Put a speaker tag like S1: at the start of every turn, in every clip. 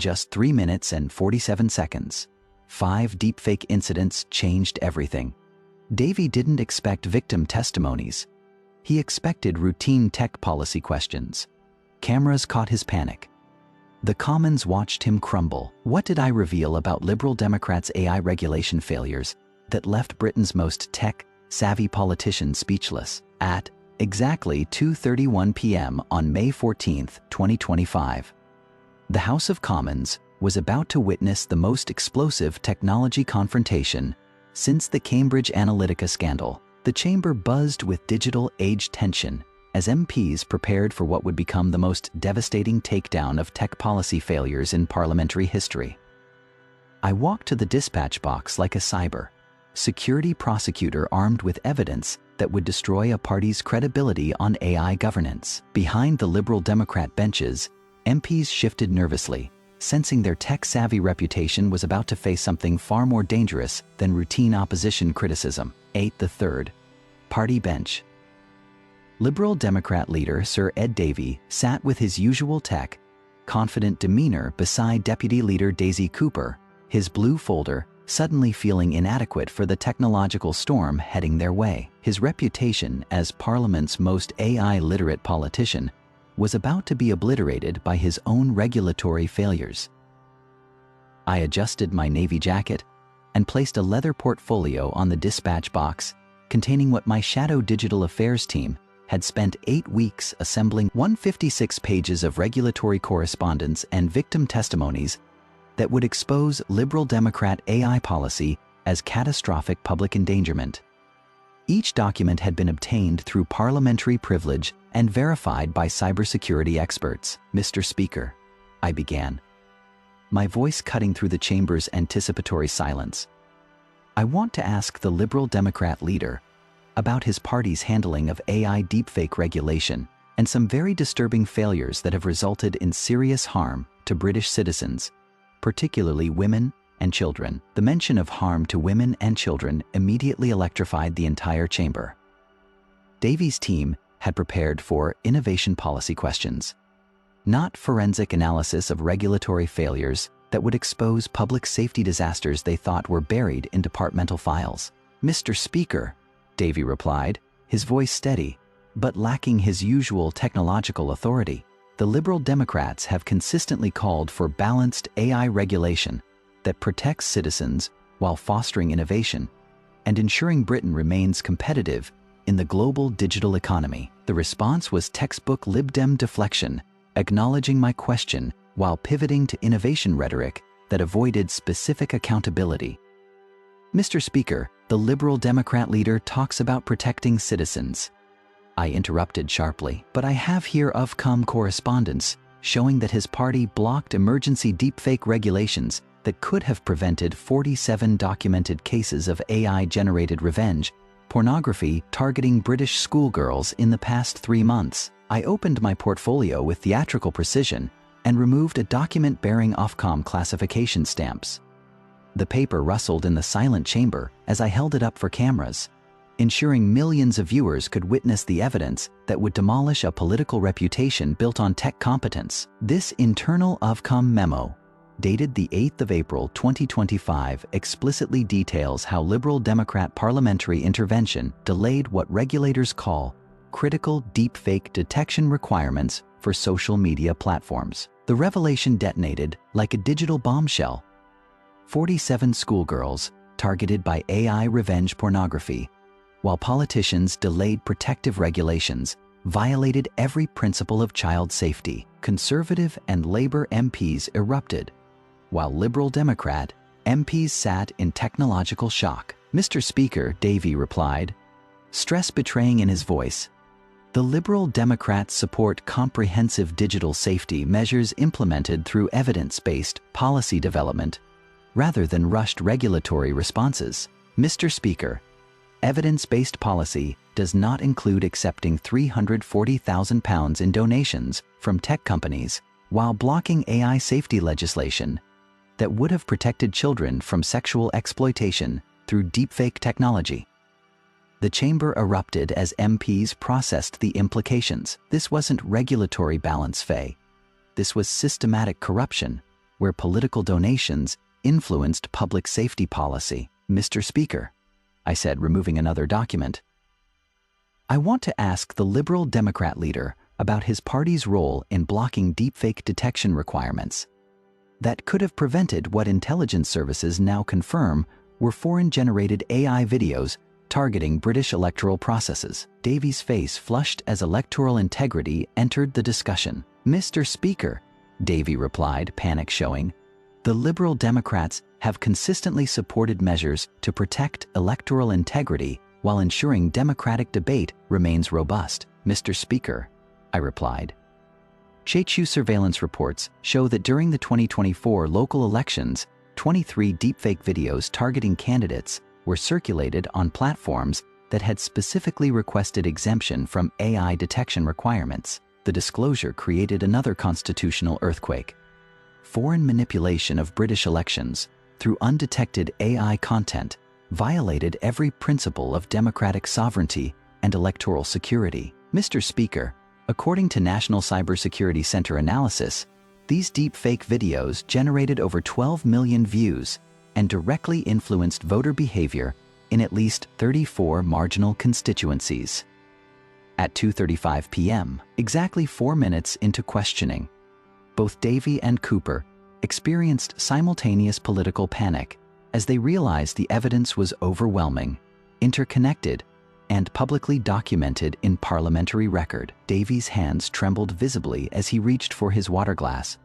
S1: just 3 minutes and 47 seconds. 5 deepfake incidents changed everything. Davey didn't expect victim testimonies. He expected routine tech policy questions. Cameras caught his panic. The Commons watched him crumble. What did I reveal about Liberal Democrats' AI regulation failures that left Britain's most tech-savvy politicians speechless? At exactly 2:31 p.m. on May 14, 2025, the House of Commons was about to witness the most explosive technology confrontation since the Cambridge Analytica scandal. The chamber buzzed with digital age tension as MPs prepared for what would become the most devastating takedown of tech policy failures in parliamentary history. I walked to the dispatch box like a cyber security prosecutor armed with evidence that would destroy a party's credibility on AI governance. Behind the Liberal Democrat benches, MPs shifted nervously, sensing their tech-savvy reputation was about to face something far more dangerous than routine opposition criticism. 8. The third party bench. Liberal Democrat leader Sir Ed Davey sat with his usual confident demeanor beside Deputy Leader Daisy Cooper, his blue folder suddenly feeling inadequate for the technological storm heading their way. His reputation as Parliament's most AI-literate politician was about to be obliterated by his own regulatory failures. I adjusted my navy jacket and placed a leather portfolio on the dispatch box containing what my shadow digital affairs team had spent 8 weeks assembling: 156 pages of regulatory correspondence and victim testimonies that would expose Liberal Democrat AI policy as catastrophic public endangerment. Each document had been obtained through parliamentary privilege and verified by cybersecurity experts. Mr. Speaker, I began, my voice cutting through the chamber's anticipatory silence. I want to ask the Liberal Democrat leader about his party's handling of AI deepfake regulation and some very disturbing failures that have resulted in serious harm to British citizens, particularly women and children. The mention of harm to women and children immediately electrified the entire chamber. Davey's team had prepared for innovation policy questions, not forensic analysis of regulatory failures that would expose public safety disasters they thought were buried in departmental files. Mr. Speaker, Davey replied, his voice steady, but lacking his usual technological authority. The Liberal Democrats have consistently called for balanced AI regulation that protects citizens while fostering innovation and ensuring Britain remains competitive in the global digital economy. The response was textbook Lib Dem deflection, acknowledging my question while pivoting to innovation rhetoric that avoided specific accountability. Mr. Speaker, the Liberal Democrat leader talks about protecting citizens. I interrupted sharply, but I have here Ofcom correspondence showing that his party blocked emergency deepfake regulations that could have prevented 47 documented cases of AI-generated revenge pornography targeting British schoolgirls in the past 3 months. I opened my portfolio with theatrical precision and removed a document bearing Ofcom classification stamps. The paper rustled in the silent chamber as I held it up for cameras, ensuring millions of viewers could witness the evidence that would demolish a political reputation built on tech competence. This internal Ofcom memo, dated the 8th of April 2025, explicitly details how Liberal Democrat parliamentary intervention delayed what regulators call critical deepfake detection requirements for social media platforms. The revelation detonated like a digital bombshell. 47 schoolgirls targeted by AI revenge pornography, while politicians delayed protective regulations, violated every principle of child safety. Conservative and Labour MPs erupted, while Liberal Democrat MPs sat in technological shock. Mr. Speaker, Davey replied, stress betraying in his voice. The Liberal Democrats support comprehensive digital safety measures implemented through evidence-based policy development rather than rushed regulatory responses. Mr. Speaker, evidence-based policy does not include accepting £340,000 in donations from tech companies while blocking AI safety legislation that would have protected children from sexual exploitation through deepfake technology. The chamber erupted as MPs processed the implications. This wasn't regulatory balance, Faye. This was systematic corruption, where political donations influenced public safety policy. Mr. Speaker, I said, removing another document, I want to ask the Liberal Democrat leader about his party's role in blocking deepfake detection requirements that could have prevented what intelligence services now confirm were foreign-generated AI videos targeting British electoral processes. Davey's face flushed as electoral integrity entered the discussion. Mr. Speaker, Davey replied, panic showing, the Liberal Democrats have consistently supported measures to protect electoral integrity while ensuring democratic debate remains robust. Mr. Speaker, I replied. Chechu surveillance reports show that during the 2024 local elections, 23 deepfake videos targeting candidates were circulated on platforms that had specifically requested exemption from AI detection requirements. The disclosure created another constitutional earthquake. Foreign manipulation of British elections through undetected AI content violated every principle of democratic sovereignty and electoral security. Mr. Speaker, according to National Cybersecurity Center analysis, these deepfake videos generated over 12 million views and directly influenced voter behavior in at least 34 marginal constituencies. At 2:35 p.m., exactly 4 minutes into questioning, both Davey and Cooper experienced simultaneous political panic as they realized the evidence was overwhelming, interconnected, and publicly documented in parliamentary record. Davey's hands trembled visibly as he reached for his water glass,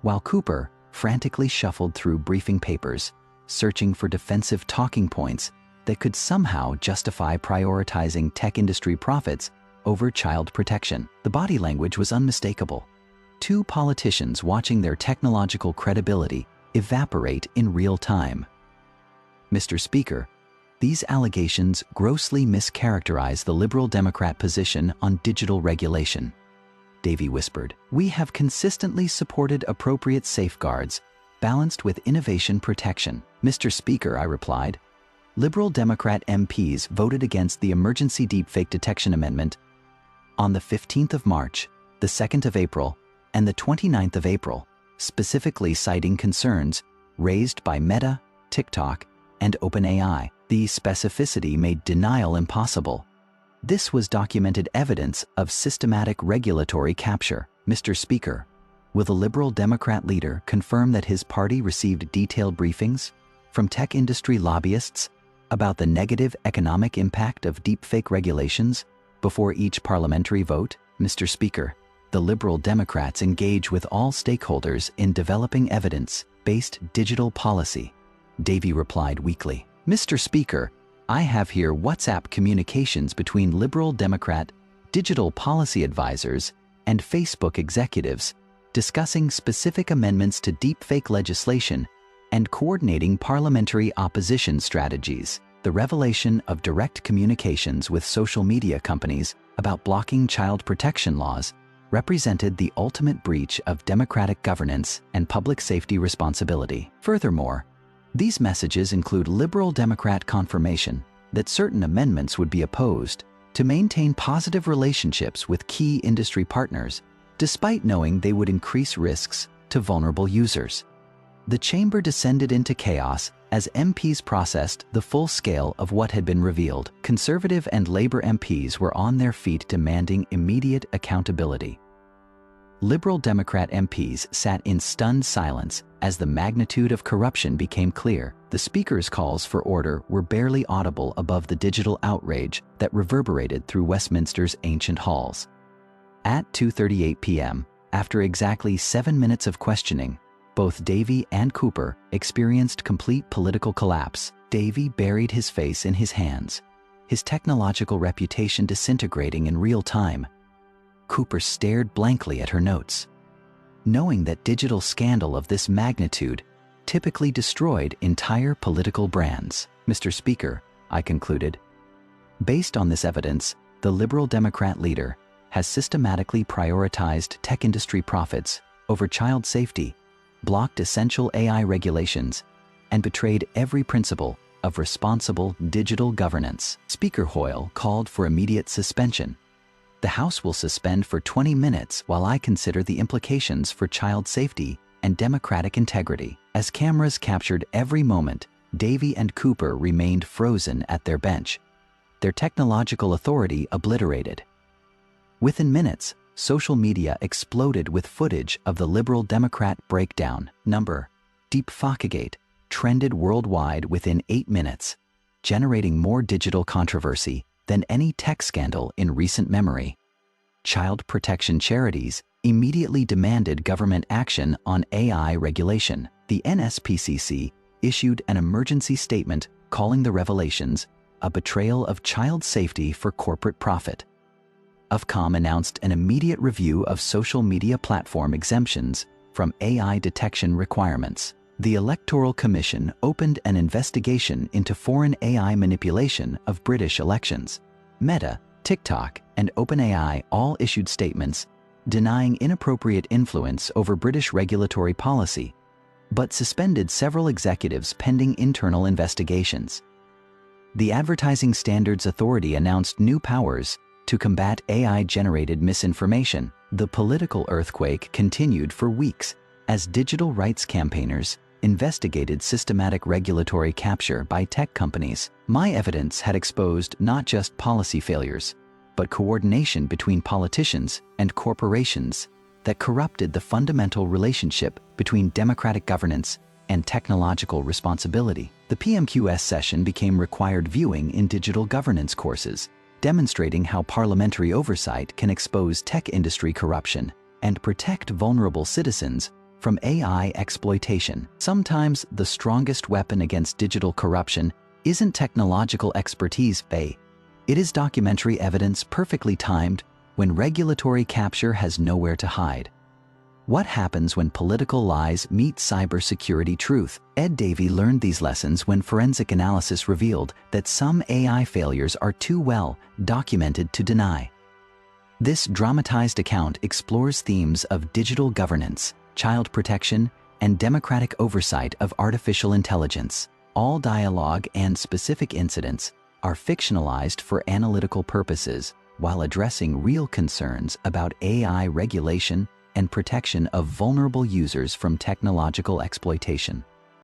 S1: while Cooper frantically shuffled through briefing papers, searching for defensive talking points that could somehow justify prioritizing tech industry profits over child protection. The body language was unmistakable. Two politicians watching their technological credibility evaporate in real time. Mr. Speaker, these allegations grossly mischaracterize the Liberal Democrat position on digital regulation. Davey whispered, we have consistently supported appropriate safeguards balanced with innovation protection. Mr. Speaker, I replied, Liberal Democrat MPs voted against the Emergency Deepfake Detection Amendment on the 15th of March, the 2nd of April, and the 29th of April, specifically citing concerns raised by Meta, TikTok, and OpenAI. The specificity made denial impossible. This was documented evidence of systematic regulatory capture. Mr. Speaker, will the Liberal Democrat leader confirm that his party received detailed briefings from tech industry lobbyists about the negative economic impact of deepfake regulations before each parliamentary vote? Mr. Speaker, the Liberal Democrats engage with all stakeholders in developing evidence-based digital policy. Davey replied weakly. Mr. Speaker, I have here WhatsApp communications between Liberal Democrat digital policy advisors and Facebook executives discussing specific amendments to deepfake legislation and coordinating parliamentary opposition strategies. The revelation of direct communications with social media companies about blocking child protection laws represented the ultimate breach of democratic governance and public safety responsibility. Furthermore, these messages include Liberal Democrat confirmation that certain amendments would be opposed to maintain positive relationships with key industry partners, despite knowing they would increase risks to vulnerable users. The chamber descended into chaos as MPs processed the full scale of what had been revealed. Conservative and Labour MPs were on their feet demanding immediate accountability. Liberal Democrat MPs sat in stunned silence as the magnitude of corruption became clear. The Speaker's calls for order were barely audible above the digital outrage that reverberated through Westminster's ancient halls. At 2:38 p.m., after exactly 7 minutes of questioning, both Davey and Cooper experienced complete political collapse. Davey buried his face in his hands, his technological reputation disintegrating in real time. Cooper stared blankly at her notes, knowing that digital scandal of this magnitude typically destroyed entire political brands. Mr. Speaker, I concluded, based on this evidence, the Liberal Democrat leader has systematically prioritized tech industry profits over child safety, blocked essential AI regulations, and betrayed every principle of responsible digital governance. Speaker Hoyle called for immediate suspension. The House will suspend for 20 minutes while I consider the implications for child safety and democratic integrity. As cameras captured every moment, Davey and Cooper remained frozen at their bench, their technological authority obliterated. Within minutes, social media exploded with footage of the liberal Democrat breakdown. Deepfakegate trended worldwide within 8 minutes, generating more digital controversy than any tech scandal in recent memory. Child protection charities immediately demanded government action on AI regulation. The NSPCC issued an emergency statement calling the revelations a betrayal of child safety for corporate profit. Ofcom announced an immediate review of social media platform exemptions from AI detection requirements. The Electoral Commission opened an investigation into foreign AI manipulation of British elections. Meta, TikTok, and OpenAI all issued statements denying inappropriate influence over British regulatory policy, but suspended several executives pending internal investigations. The Advertising Standards Authority announced new powers to combat AI-generated misinformation. The political earthquake continued for weeks as digital rights campaigners investigated systematic regulatory capture by tech companies. My evidence had exposed not just policy failures, but coordination between politicians and corporations that corrupted the fundamental relationship between democratic governance and technological responsibility. The PMQs session became required viewing in digital governance courses, demonstrating how parliamentary oversight can expose tech industry corruption and protect vulnerable citizens from AI exploitation. Sometimes the strongest weapon against digital corruption isn't technological expertise, it is documentary evidence perfectly timed when regulatory capture has nowhere to hide. What happens when political lies meet cybersecurity truth? Ed Davey learned these lessons when forensic analysis revealed that some AI failures are too well documented to deny. This dramatized account explores themes of digital governance, child protection, and democratic oversight of artificial intelligence. All dialogue and specific incidents are fictionalized for analytical purposes while addressing real concerns about AI regulation and protection of vulnerable users from technological exploitation.